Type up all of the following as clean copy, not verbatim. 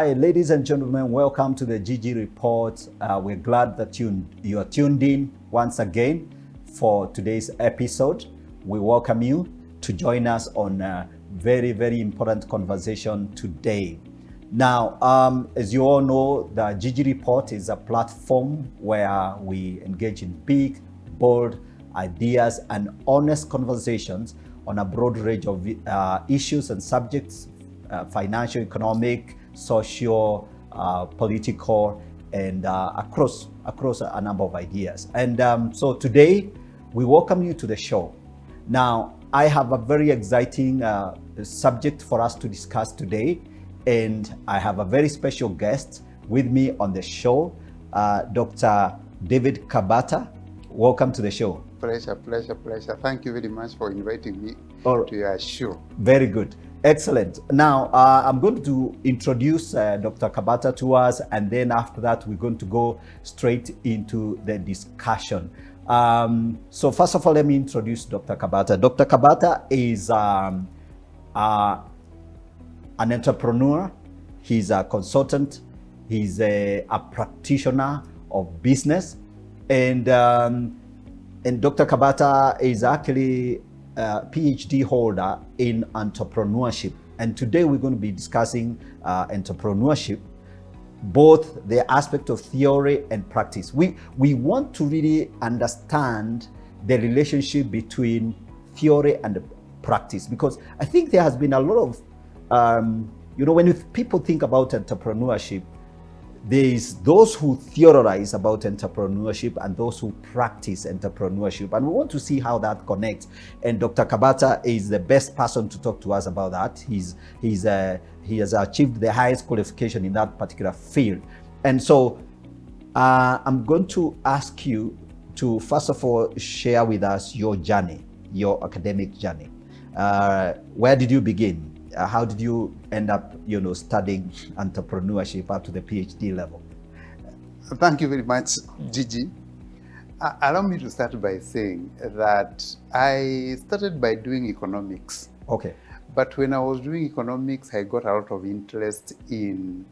Hi, ladies and gentlemen, welcome to the GG Report. We're glad that you are tuned in once again for today's episode. We welcome you to join us on a very, very important conversation today. Now, as you all know, the GG Report is a platform where we engage in big, bold ideas and honest conversations on a broad range of issues and subjects, financial, economic, social, political, and across a number of ideas. And so today, we welcome you to the show. Now, I have a very exciting subject for us to discuss today, and I have a very special guest with me on the show, Dr. David Kabata. Welcome to the show. Pleasure. Thank you very much for inviting me to your show. Very good. Excellent. Now, I'm going to introduce Dr. Kabata to us, and then after that, we're going to go straight into the discussion. So first of all, let me introduce Dr. Kabata. Dr. Kabata is an entrepreneur. He's a consultant. He's a practitioner of business. And Dr. Kabata is actually a PhD holder in entrepreneurship. And today we're going to be discussing entrepreneurship, both the aspect of theory and practice. We want to really understand the relationship between theory and practice, because I think there has been a lot of, when people think about entrepreneurship, there's those who theorize about entrepreneurship and those who practice entrepreneurship. And we want to see how that connects. And Dr. Kabata is the best person to talk to us about that. He has achieved the highest qualification in that particular field. And so I'm going to ask you to, first of all, share with us your journey, your academic journey. Where did you begin? How did you end up, studying entrepreneurship up to the PhD level? Thank you very much, Gigi. Allow me to start by saying that I started by doing economics. Okay. But when I was doing economics, I got a lot of interest in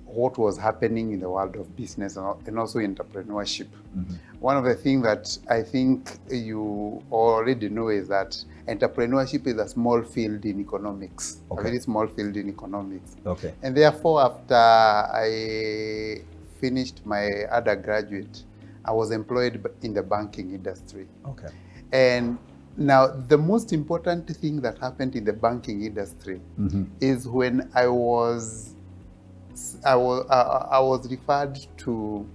what was happening in the world of business and also entrepreneurship. Mm-hmm. One of the things that I think you already know is that entrepreneurship is a small field in economics, a very small field in economics. Okay. And therefore, after I finished my undergraduate, I was employed in the banking industry. Okay. And now, the most important thing that happened in the banking industry mm-hmm. is when I was referred to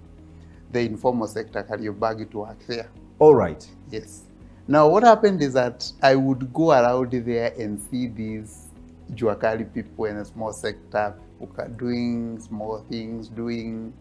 the informal sector, Kariobangi, to work there. All right. Yes. Now, what happened is that I would go around there and see these Juakali people in a small sector who are doing small things, doing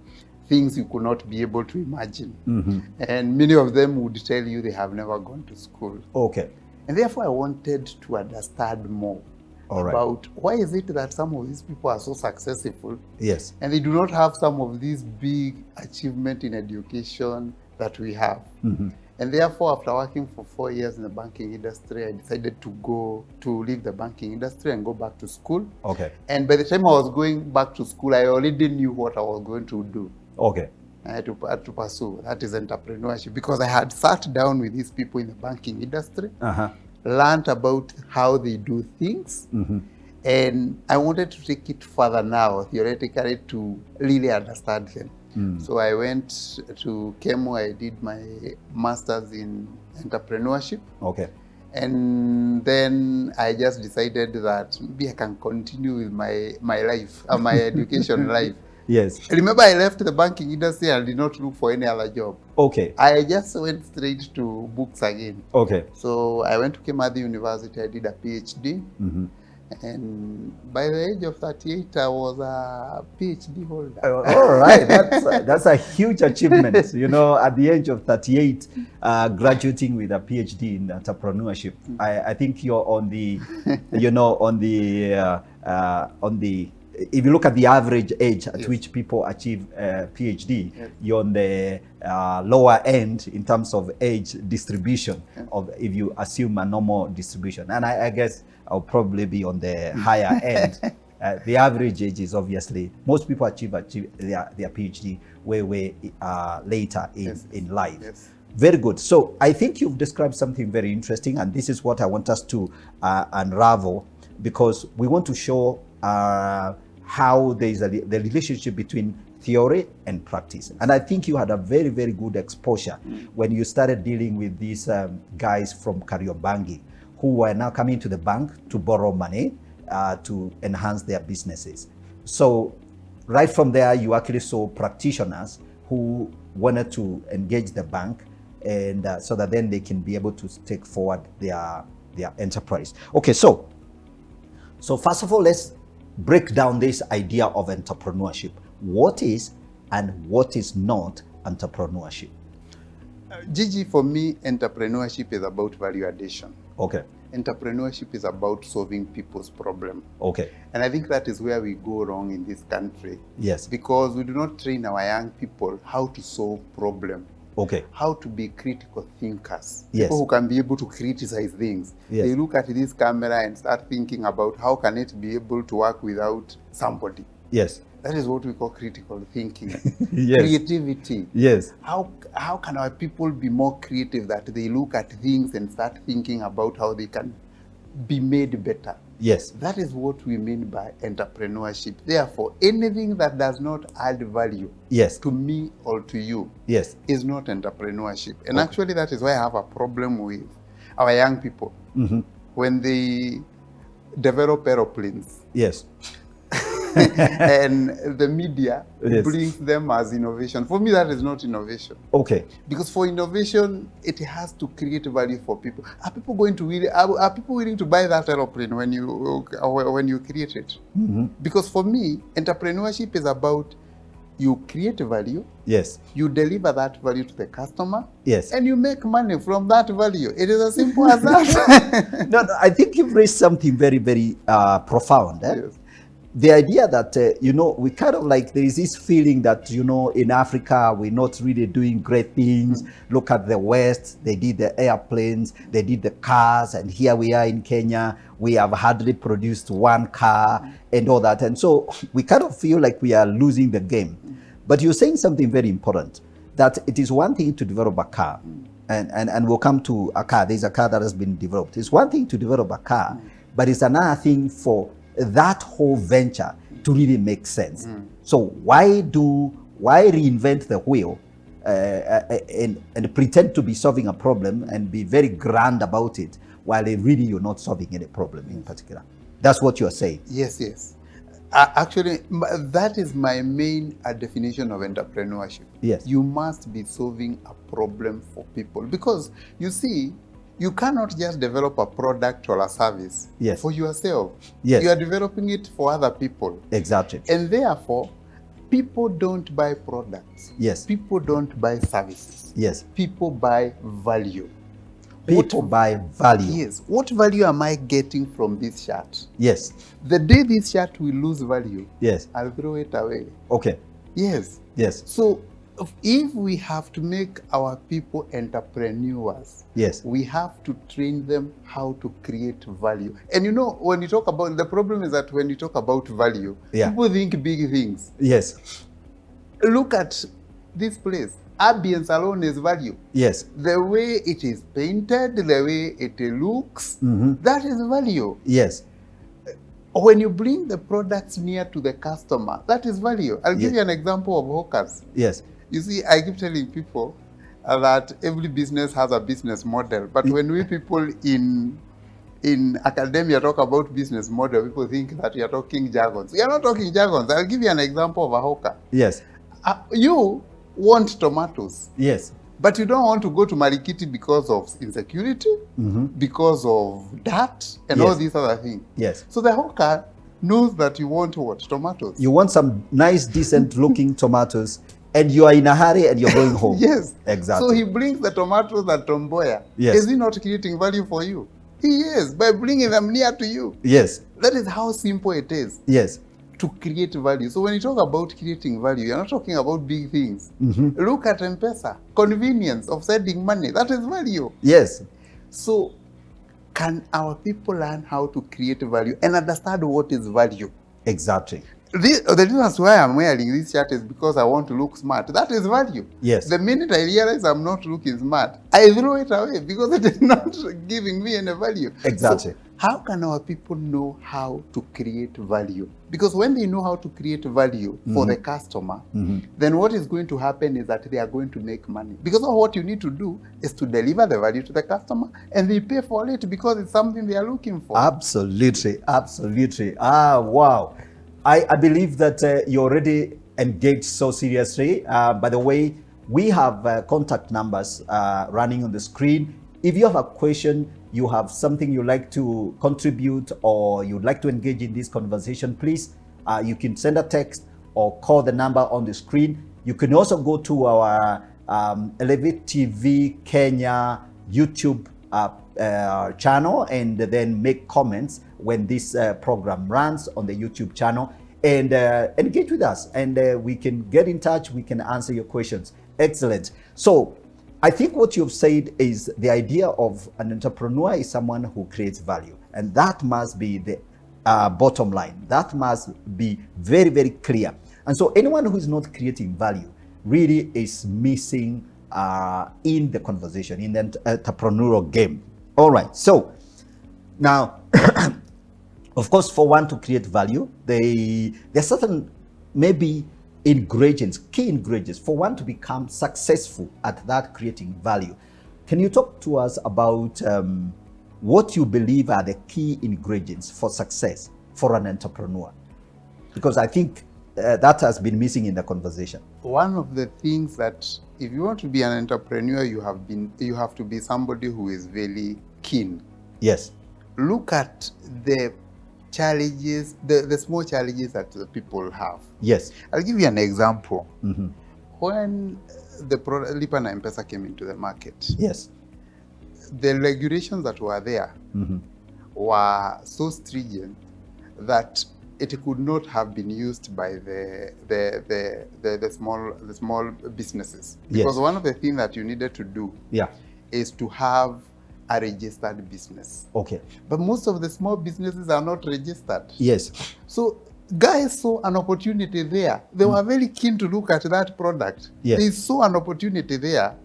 things you could not be able to imagine. Mm-hmm. And many of them would tell you they have never gone to school. Okay. And therefore, I wanted to understand more. About why is it that some of these people are so successful, yes, and they do not have some of these big achievements in education that we have. Mm-hmm. And therefore, after working for 4 years in the banking industry, I decided to leave the banking industry and go back to school. Okay. And by the time I was going back to school, I already knew what I was going to do. Okay. To pursue, that is entrepreneurship, because I had sat down with these people in the banking industry. Uh-huh. Learned about how they do things, mm-hmm. and I wanted to take it further now, theoretically, to really understand them. Mm. So I went to KEMU, I did my master's in entrepreneurship. Okay. And then I just decided that maybe I can continue with my life, my education life. Yes. Remember, I left the banking industry and did not look for any other job. Okay. I just went straight to books again. Okay. So I went to Kemadi University, I did a PhD. Mm-hmm. And by the age of 38, I was a PhD holder. All right. That's a huge achievement. At the age of 38, graduating with a PhD in entrepreneurship. Mm-hmm. I think you're on the, if you look at the average age at which people achieve a PhD, you're on the lower end in terms of age distribution, of if you assume a normal distribution. And I guess I'll probably be on the higher end. The average age is obviously, most people achieve their PhD way later in life. Yes. Very good. So I think you've described something very interesting, and this is what I want us to unravel, because we want to show how there is the relationship between theory and practice. And I think you had a very, very good exposure when you started dealing with these guys from Kariobangi who were now coming to the bank to borrow money to enhance their businesses. So right from there, you actually saw practitioners who wanted to engage the bank, and so that then they can be able to take forward their enterprise. Okay, so first of all, let's break down this idea of entrepreneurship. What is and what is not entrepreneurship? Gigi, for me, entrepreneurship is about value addition. Okay. Entrepreneurship is about solving people's problem. Okay. And I think that is where we go wrong in this country. Yes. Because we do not train our young people how to solve problem. Okay. How to be critical thinkers. Yes. People who can be able to criticize things. Yes. They look at this camera and start thinking about how can it be able to work without somebody. Yes. That is what we call critical thinking. Yes. Creativity. Yes. How can our people be more creative, that they look at things and start thinking about how they can be made better? Yes. That is what we mean by entrepreneurship. Therefore, anything that does not add value Yes. to me or to you Yes. is not entrepreneurship. And actually, that is why I have a problem with our young people. Mm-hmm. When they develop aeroplanes. Yes. And the media Yes. brings them as innovation. For me, that is not innovation. Okay. Because for innovation, it has to create value for people. Are people going to really? Are people willing to buy that aeroplane when you create it? Mm-hmm. Because for me, entrepreneurship is about you create value, Yes. you deliver that value to the customer, Yes. and you make money from that value. It is as simple as that. No, I think you've raised something very, very profound. Yes. The idea that, we kind of like, there is this feeling that, in Africa, we're not really doing great things. Look at the West, they did the airplanes, they did the cars, and here we are in Kenya, we have hardly produced one car and all that. And so we kind of feel like we are losing the game. But you're saying something very important, that it is one thing to develop a car, and we'll come to a car. There's a car that has been developed. It's one thing to develop a car, but it's another thing for that whole venture to really make sense. So why reinvent the wheel and pretend to be solving a problem and be very grand about it, while really you're not solving any problem in particular? That's what you're saying. Yes, yes. Actually, that is my main definition of entrepreneurship. Yes. You must be solving a problem for people. Because, you see, you cannot just develop a product or a service Yes. for yourself. Yes. You are developing it for other people. Exactly. And therefore, people don't buy products. Yes. People don't buy services. Yes. People buy value. People buy value. Yes. What value am I getting from this shirt? Yes. The day this shirt will lose value, Yes. I'll throw it away. Okay. Yes. Yes. So if we have to make our people entrepreneurs, Yes. we have to train them how to create value. And when you talk about, the problem is that when you talk about value, Yeah. people think big things. Yes. Look at this place. Ambience alone is value. Yes. The way it is painted, the way it looks, that is value. Yes. When you bring the products near to the customer, that is value. I'll give Yes. you an example of hawkers. Yes. You see, I keep telling people that every business has a business model. But when we people in academia talk about business model, people think that we are talking jargons. We are not talking jargons. I'll give you an example of a hawker. Yes. You want tomatoes. Yes. But you don't want to go to Marikiti because of insecurity, because of dirt, and all Yes. these other things. Yes. So the hawker knows that you want what? Tomatoes. You want some nice, decent looking tomatoes, and you are in a hurry and you're going home. Yes. Exactly. So he brings the tomatoes at Tomboya. Yes. Is he not creating value for you? He is, by bringing them near to you. Yes. That is how simple it is Yes. to create value. So when you talk about creating value, you're not talking about big things. Look at M-Pesa. Convenience of sending money. That is value. Yes. So can our people learn how to create value and understand what is value? Exactly. The reason why I'm wearing this shirt is because I want to look smart. That is value. Yes. The minute I realize I'm not looking smart, I throw it away because it is not giving me any value. Exactly. So how can our people know how to create value? Because when they know how to create value for the customer, then what is going to happen is that they are going to make money. Because of what you need to do is to deliver the value to the customer, and they pay for it because it's something they are looking for. Absolutely. Absolutely. Wow. I believe that you already engaged so seriously. By the way, we have contact numbers running on the screen. If you have a question, you have something you like to contribute, or you'd like to engage in this conversation, please, you can send a text or call the number on the screen. You can also go to our Elevate TV Kenya YouTube channel and then make comments when this program runs on the YouTube channel, and engage with us, and we can get in touch, we can answer your questions. Excellent. So I think what you've said is the idea of an entrepreneur is someone who creates value, and that must be the bottom line. That must be very, very clear. And so anyone who is not creating value really is missing in the conversation, in the entrepreneurial game. All right, so now, of course, for one to create value, there are certain maybe ingredients, key ingredients, for one to become successful at that creating value. Can you talk to us about what you believe are the key ingredients for success for an entrepreneur? Because I think that has been missing in the conversation. One of the things that if you want to be an entrepreneur, you have to be somebody who is very keen. Yes. Look at the challenges, the small challenges that the people have. Yes. I'll give you an example. When the Lipa na M-Pesa came into the market, yes, the regulations that were there were so stringent that it could not have been used by the small businesses. Because one of the things that you needed to do is to have a registered business. Okay. But most of the small businesses are not registered. Yes. So guys saw an opportunity there. They were very keen to look at that product. Yes. They saw an opportunity there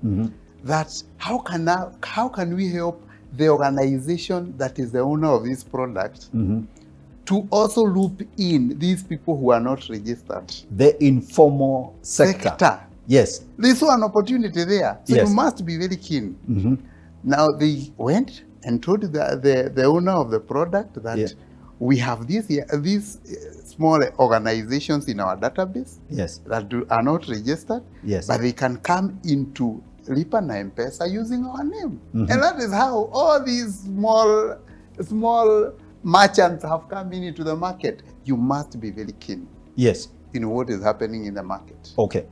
that how can we help the organization that is the owner of this product to also loop in these people who are not registered. The informal sector. Yes. They saw an opportunity there. So you must be very keen. Now they went and told the owner of the product that we have these small organizations in our database that are not registered, but they can come into Lipa na M-Pesa using our name. And that is how all these small merchants have come into the market. You must be very keen in what is happening in the market. Okay.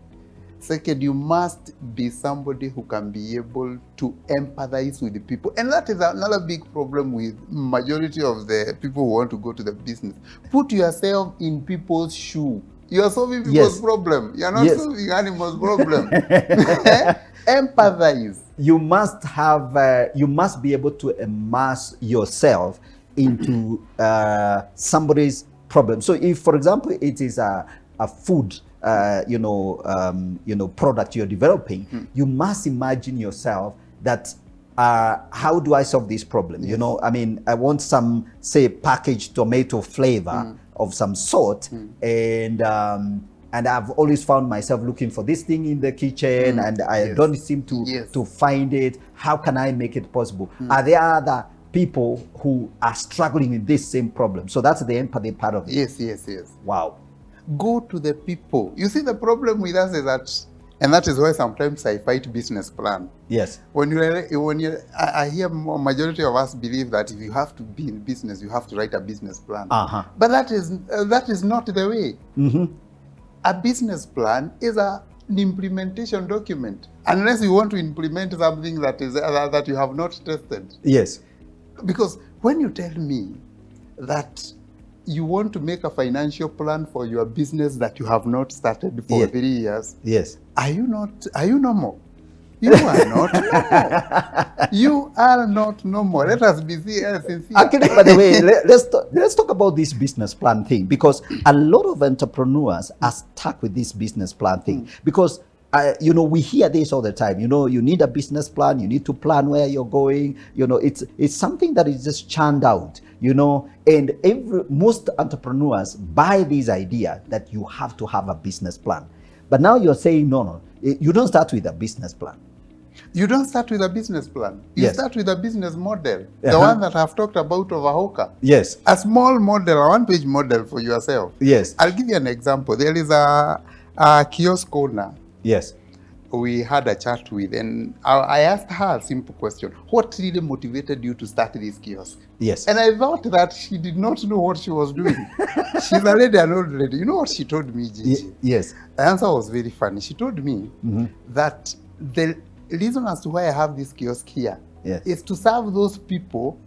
Second, you must be somebody who can be able to empathize with the people. And that is another big problem with majority of the people who want to go to the business. Put yourself in people's shoe. You are solving people's problem. You are not solving animals' problem. Empathize. You must have, you must be able to immerse yourself into somebody's problem. So if, for example, it is a food product you're developing, you must imagine yourself that how do I solve this problem? You know, I mean, I want some, say, packaged tomato flavor of some sort, and I've always found myself looking for this thing in the kitchen, and I don't seem to find it. How can I make it possible? Are there other people who are struggling with this same problem? So that's the empathy part of it. Yes. Wow. Go to the people. You see, the problem with us is that, and that is why sometimes I fight business plan. Yes. I hear majority of us believe that if you have to be in business, you have to write a business plan. But that is not the way. A business plan is an implementation document, unless you want to implement something that you have not tested. Yes. Because when you tell me that you want to make a financial plan for your business that you have not started for 3 years. Yes. Are you normal? You are not normal. You are not normal. Let us be sincere. Actually, by the way, let's talk about this business plan thing, because a lot of entrepreneurs are stuck with this business plan thing. Because we hear this all the time. You need a business plan. You need to plan where you're going. It's something that is just churned out. And most entrepreneurs buy this idea that you have to have a business plan. But now you're saying no, you don't start with a business plan. You don't start with a business plan. You start with a business model. The Uh-huh. one that I've talked about over Hoka. Yes. A small model, a one-page model for yourself. Yes. I'll give you an example. There is a kiosk owner Yes. we had a chat with, and I asked her a simple question. What really motivated you to start this kiosk? Yes. And I thought that she did not know what she was doing. She's already an old lady. You know what she told me, Gigi? Yes. The answer was very funny. She told me that the reason as to why I have this kiosk here is to serve those people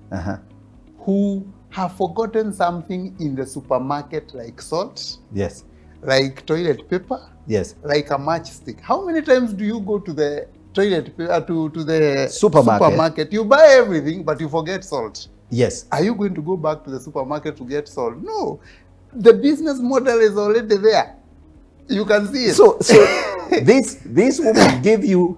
who have forgotten something in the supermarket, like salt, Yes. like toilet paper, Yes. like a matchstick. How many times do you go to the toilet paper, to the Supermarket. You buy everything, but you forget salt. Yes. Are you going to go back to the supermarket to get salt? No. The business model is already there. You can see it. So this woman gave you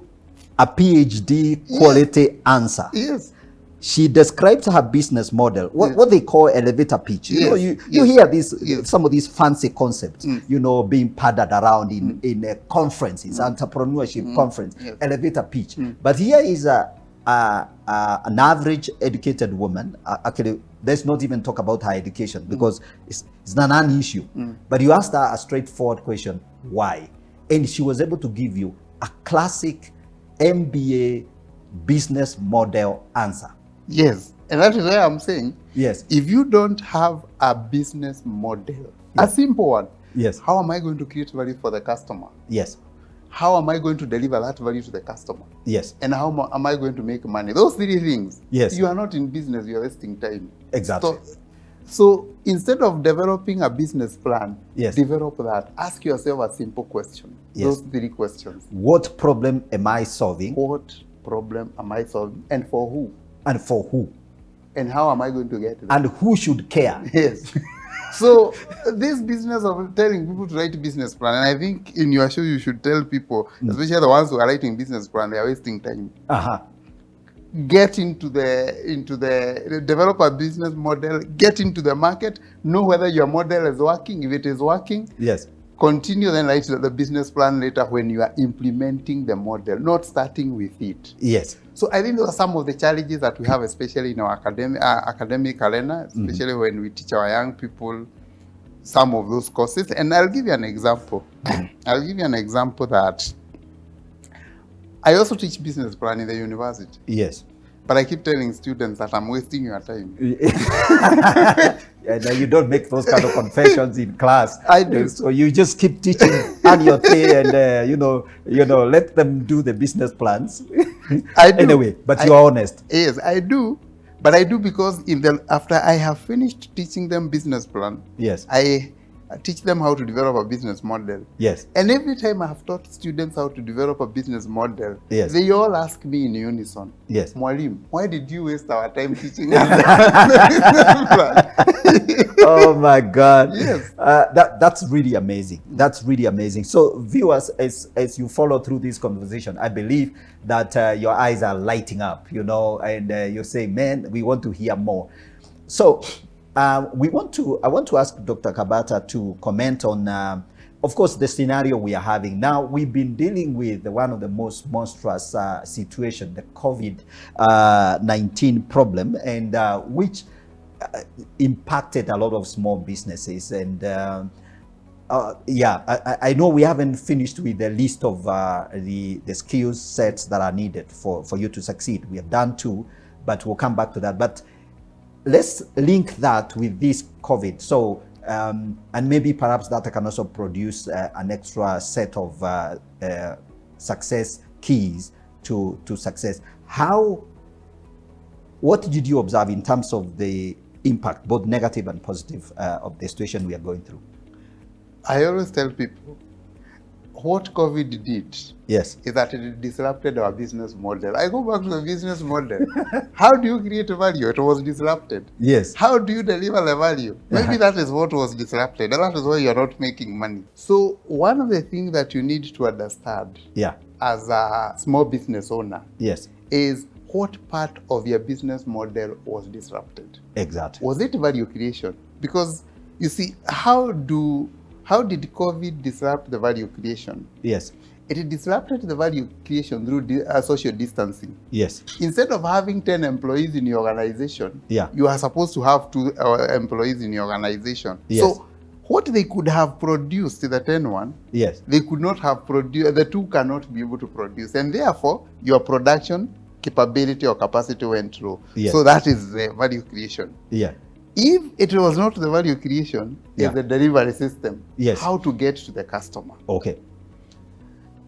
a PhD quality answer. Yes. She describes her business model, what they call elevator pitch. You hear this, some of these fancy concepts, being padded around in conferences, entrepreneurship conference, elevator pitch. But here is an average educated woman. Actually, let's not even talk about her education, because it's not an issue. But you asked her a straightforward question, why? And she was able to give you a classic MBA business model answer. Yes. And that is why I'm saying, yes, if you don't have a business model, a simple one, yes, how am I going to create value for the customer? Yes. How am I going to deliver that value to the customer? Yes. And how am I going to make money? Those three things. Yes. You are not in business, you are wasting time. Exactly. So instead of developing a business plan, yes, develop that. Ask yourself a simple question. Yes. Those three questions. What problem am I solving? What problem am I solving? And for who? And for who? And how am I going to get there? And who should care? Yes. So this business of telling people to write business plan, and I think in your show you should tell people, especially the ones who are writing business plan, they are wasting time. Get into the develop a business model, get into the market, know whether your model is working. If it is working, yes, continue, then write the business plan later when you are implementing the model, not starting with it. Yes. So I think those are some of the challenges that we have, especially in our academic arena, especially when we teach our young people some of those courses. And I'll give you an example. I'll give you an example that I also teach business plan in the university. Yes. But I keep telling students that I'm wasting your time. Yeah, you don't make those kind of confessions in class. I do. So you just keep teaching on your day, and let them do the business plans. I do. Anyway, but you're honest. Yes, I do. But I do because after I have finished teaching them business plan, yes, I teach them how to develop a business model. Yes. And every time I have taught students how to develop a business model, yes, they all ask me in unison, yes, Mwalim, why did you waste our time teaching us the business plan? Oh my God. Yes. That's really amazing. That's really amazing. So viewers, as you follow through this conversation, I believe that your eyes are lighting up, and you're saying, man, we want to hear more. So I want to ask Dr. Kabata to comment on, of course, the scenario we are having now. We've been dealing with one of the most monstrous situation, the COVID-19 problem, and which impacted a lot of small businesses. And I know we haven't finished with the list of the skill sets that are needed for you to succeed. We have done 2, but we'll come back to that. But let's link that with this COVID. So, and maybe perhaps that can also produce an extra set of success keys to success. What did you observe in terms of the impact, both negative and positive, of the situation we are going through? I always tell people, what COVID did Yes. is that it disrupted our business model. I go back to the business model. How do you create value? It was disrupted. Yes. How do you deliver the value? Maybe that is what was disrupted. And that is why you're not making money. So one of the things that you need to understand as a small business owner is what part of your business model was disrupted. Exactly. Was it value creation? Because you see, how did COVID disrupt the value creation? Yes. It disrupted the value creation through social distancing. Yes. Instead of having 10 employees in your organization, you are supposed to have 2 employees in your organization. Yes. So what they could have produced, the 10 one, they could not have produced, the 2 cannot be able to produce. And therefore, your production capability or capacity went low. So that is the value creation. If it was not the value creation, it's the delivery system. How to get to the customer. Okay.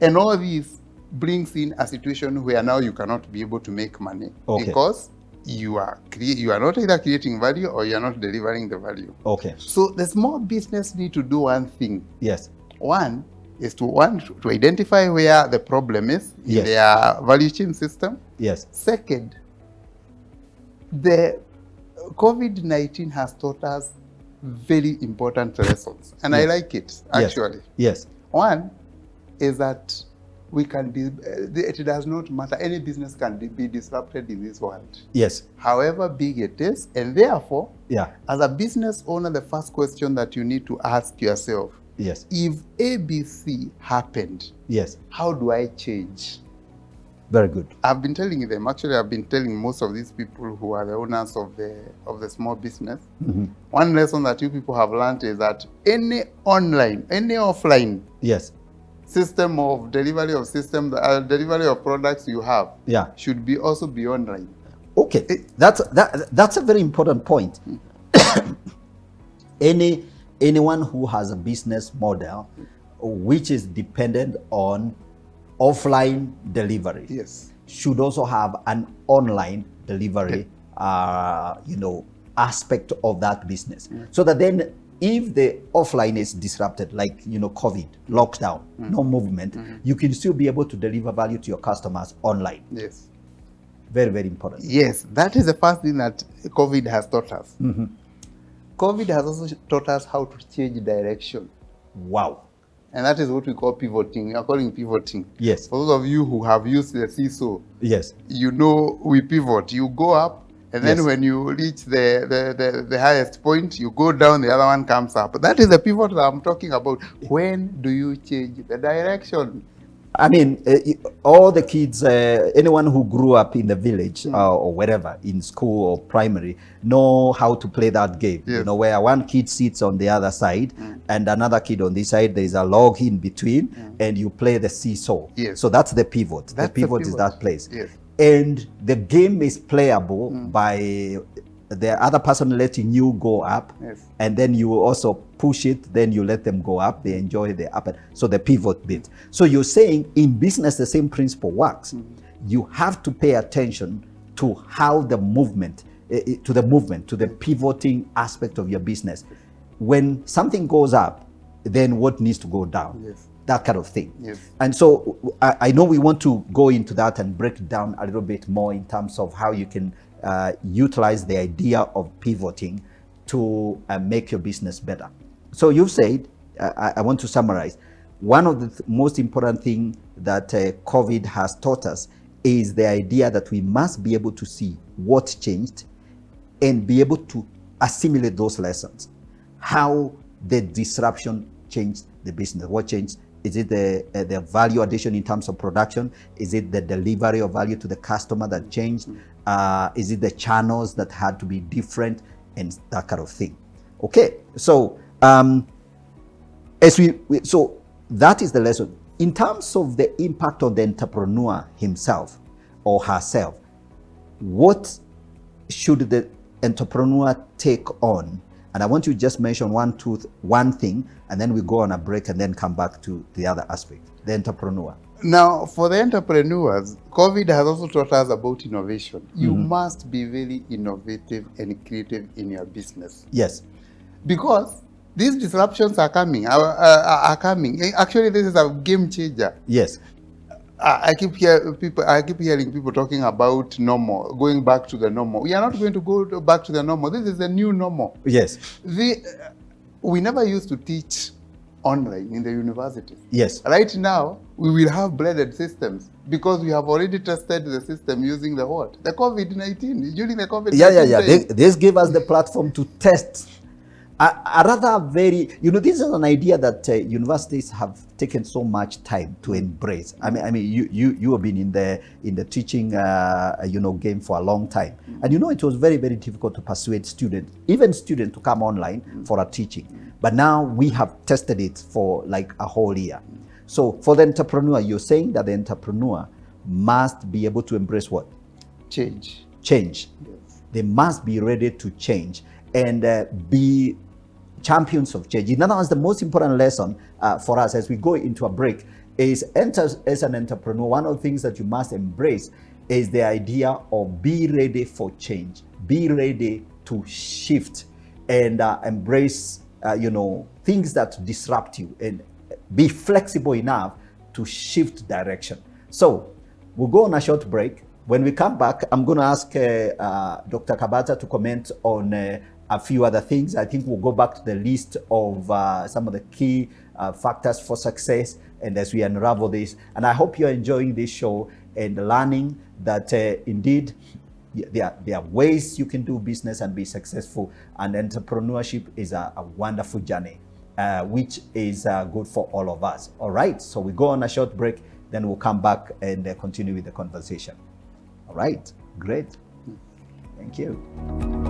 And all this brings in a situation where now you cannot be able to make money because you are not either creating value or you are not delivering the value. Okay. So the small business need to do one thing. Yes. One is to identify where the problem is in their value chain system. Yes. Second, the COVID-19 has taught us very important lessons, and I like it actually. Yes. One is that we can be, it does not matter, any business can be disrupted in this world. Yes. However big it is, and therefore, as a business owner, the first question that you need to ask yourself, if ABC happened, how do I change? Very good. I've been telling them, actually I've been telling most of these people who are the owners of the small business, one lesson that you people have learned is that any online, any offline system of delivery of systems, delivery of products you have should be also be online. Okay, that's a very important point. Anyone who has a business model which is dependent on offline delivery should also have an online delivery aspect of that business, so that then if the offline is disrupted, like COVID, lockdown, no movement, you can still be able to deliver value to your customers online. Very, very important. That is the first thing that COVID has taught us. COVID has also taught us how to change direction. Wow. And that is what we call pivoting. We are calling pivoting. Yes. For those of you who have used the seesaw, you know we pivot. You go up, and then when you reach the highest point, you go down, the other one comes up. That is the pivot that I'm talking about. When do you change the direction? I mean, all the kids, anyone who grew up in the village or wherever, in school or primary, know how to play that game. Where one kid sits on the other side and another kid on this side, there is a log in between, and you play the seesaw. So that's the pivot. The pivot is that place. And the game is playable by the other person letting you go up, and then you also push it, then you let them go up, they enjoy the up. So the pivot bit. So you're saying in business the same principle works. You have to pay attention to how the movement, to the pivoting aspect of your business. When something goes up, then what needs to go down? That kind of thing. And so I know we want to go into that and break it down a little bit more in terms of how you can utilize the idea of pivoting to make your business better. So you've said, I want to summarize, one of the most important things that COVID has taught us is the idea that we must be able to see what changed and be able to assimilate those lessons. How the disruption changed the business. What changed? Is it the value addition in terms of production? Is it the delivery of value to the customer that changed? Is it the channels that had to be different and that kind of thing? Okay, so so that is the lesson. In terms of the impact on the entrepreneur himself or herself, what should the entrepreneur take on? And I want you to just mention one thing, and then we go on a break and then come back to the other aspect, the entrepreneur. Now, for the entrepreneurs, COVID has also taught us about innovation. You must be very innovative and creative in your business. Yes. Because these disruptions are coming. Actually, this is a game changer. Yes. I keep hearing people talking about normal, going back to the normal. We are not going to go back to the normal. This is the new normal. Yes. We never used to teach online in the universities. Yes. Right now, we will have blended systems because we have already tested the system using the what? The COVID-19, during the COVID-19 Yeah. This gave us the platform to test a rather very, this is an idea that universities have taken so much time to embrace. I mean, you have been in the teaching, game for a long time, and it was very, very difficult to persuade students, even students, to come online for a teaching. But now we have tested it for like a whole year. So for the entrepreneur, you're saying that the entrepreneur must be able to embrace what? Change. Yes. They must be ready to change and be champions of change. In other words, the most important lesson for us as we go into a break is, as an entrepreneur, one of the things that you must embrace is the idea of be ready for change. Be ready to shift and embrace things that disrupt you, and be flexible enough to shift direction. So we'll go on a short break. When we come back, I'm going to ask Dr. Kabata to comment on a few other things. I think we'll go back to the list of some of the key factors for success, and as we unravel this, and I hope you're enjoying this show and learning that indeed there are ways you can do business and be successful, and entrepreneurship is a wonderful journey, which is good for all of us. All right, so we go on a short break, then we'll come back and continue with the conversation. All right, great. Thank you.